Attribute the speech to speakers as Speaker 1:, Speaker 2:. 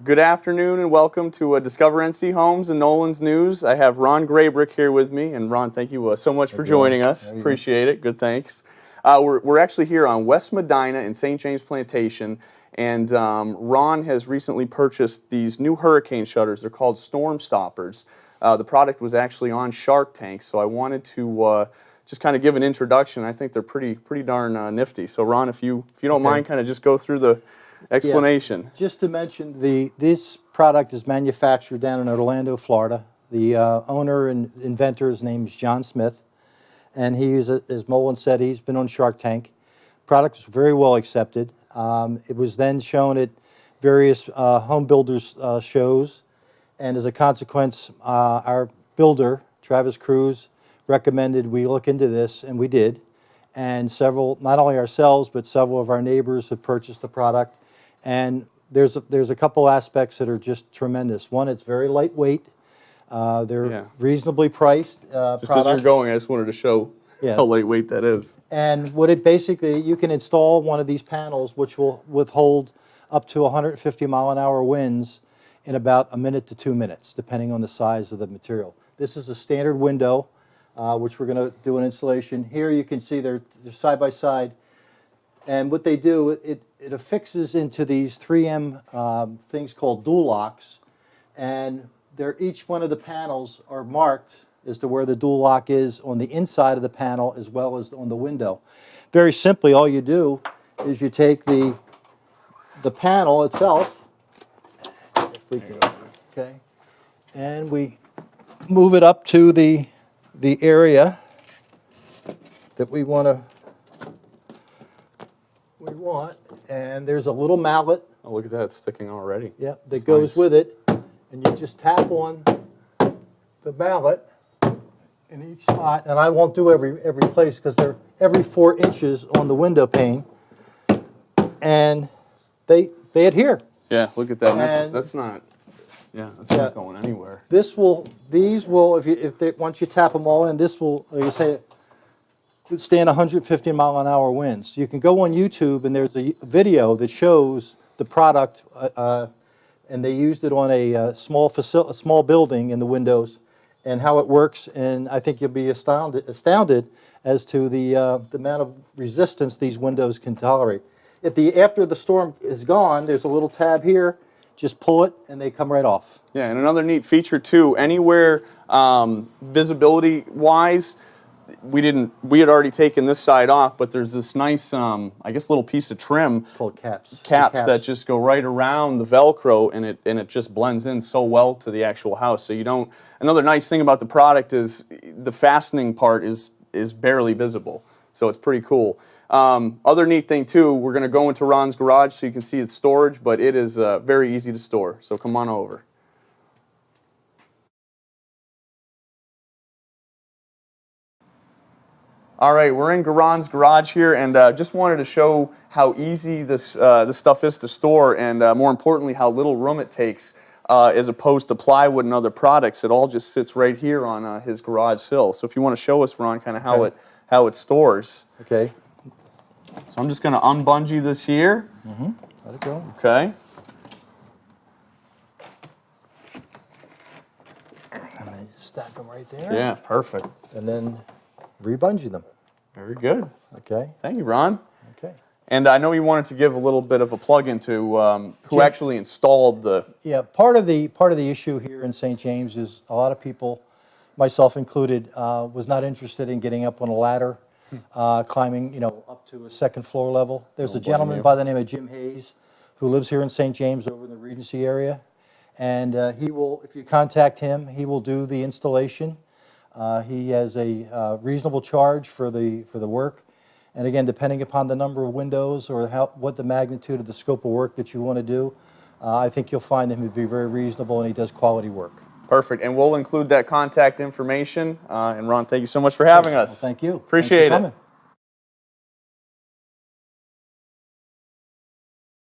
Speaker 1: Good afternoon and welcome to Discover NC Homes and Nolan's News. I have Ron Grabarek here with me, and Ron, thank you so much for joining us. Appreciate it. Good, thanks. We're actually here on West Medina in St. James Plantation, and Ron has recently purchased these new hurricane shutters. They're called StormStoppers. The product was actually on Shark Tank, so I wanted to just kind of give an introduction. I think they're pretty darn nifty. So Ron, if you don't mind, kind of just go through the explanation.
Speaker 2: Yeah. Just to mention, this product is manufactured down in Orlando, Florida. The owner and inventor, his name is John Smith, and he's, as Mullen said, he's been on Shark Tank. Product was very well accepted. It was then shown at various home builders shows, and as a consequence, our builder, Travis Cruz, recommended we look into this, and we did. And several, not only ourselves, but several of our neighbors have purchased the product. And there's a couple aspects that are just tremendous. One, it's very lightweight. They're reasonably priced
Speaker 1: Just as you're going, I just wanted to show how lightweight that is.
Speaker 2: And what it basically, you can install one of these panels which will withhold up to 150-mile-an-hour winds in about 1 minute to 2 minutes, depending on the size of the material. This is a standard window, which we're going to do an installation. Here you can see they're side by side. And what they do, it affixes into these 3M things called dual locks, and each one of the panels are marked as to where the dual lock is on the inside of the panel as well as on the window. Very simply, all you do is you take the panel itself, and we move it up to the area that we want, and there's a little mallet.
Speaker 1: Oh, look at that, it's sticking already.
Speaker 2: Yeah, that goes with it, and you just tap on the mallet in each spot, and I won't do every place because they're every 4 inches on the window pane, and they adhere.
Speaker 1: Yeah, look at that. That's not going anywhere.
Speaker 2: These will, once you tap them all in, this will, like I say, withstand 150-mile-an-hour winds. You can go on YouTube, and there's a video that shows the product, and they used it on a small building in the windows, and how it works. And I think you'll be astounded as to the amount of resistance these windows can tolerate. After the storm is gone, there's a little tab here. Just pull it, and they come right off.
Speaker 1: Yeah, and another neat feature too. Anywhere visibility-wise, we had already taken this side off, but there's this nice, I guess, little piece of trim.
Speaker 2: It's called caps.
Speaker 1: Caps that just go right around the Velcro, and it just blends in so well to the actual house. So you don't. Another nice thing about the product is the fastening part is barely visible, so it's pretty cool. Other neat thing too, we're going to go into Ron's garage so you can see its storage, but it is very easy to store. So come on over. All right, we're in Ron's garage here, and just wanted to show how easy this stuff is to store, and more importantly, how little room it takes as opposed to plywood and other products. It all just sits right here on his garage sill. So if you want to show us, Ron, kind of how it stores.
Speaker 2: Okay.
Speaker 1: So I'm just going to unbungee this here.
Speaker 2: Let it go.
Speaker 1: Okay.
Speaker 2: And then stack them right there.
Speaker 1: Yeah, perfect.
Speaker 2: And then rebungee them.
Speaker 1: Very good.
Speaker 2: Okay.
Speaker 1: Thank you, Ron.
Speaker 2: Okay.
Speaker 1: And I know you wanted to give a little bit of a plug into who actually installed the...
Speaker 2: Yeah, part of the issue here in St. James is a lot of people, myself included, was not interested in getting up on a ladder, climbing, up to a second floor level. There's a gentleman by the name of Jim Hayes who lives here in St. James over in the Regency area, and he will, if you contact him, he will do the installation. He has a reasonable charge for the work, and again, depending upon the number of windows or what the magnitude of the scope of work that you want to do, I think you'll find him to be very reasonable, and he does quality work.
Speaker 1: Perfect, and we'll include that contact information. And Ron, thank you so much for having us.
Speaker 2: Well, thank you.
Speaker 1: Appreciate it.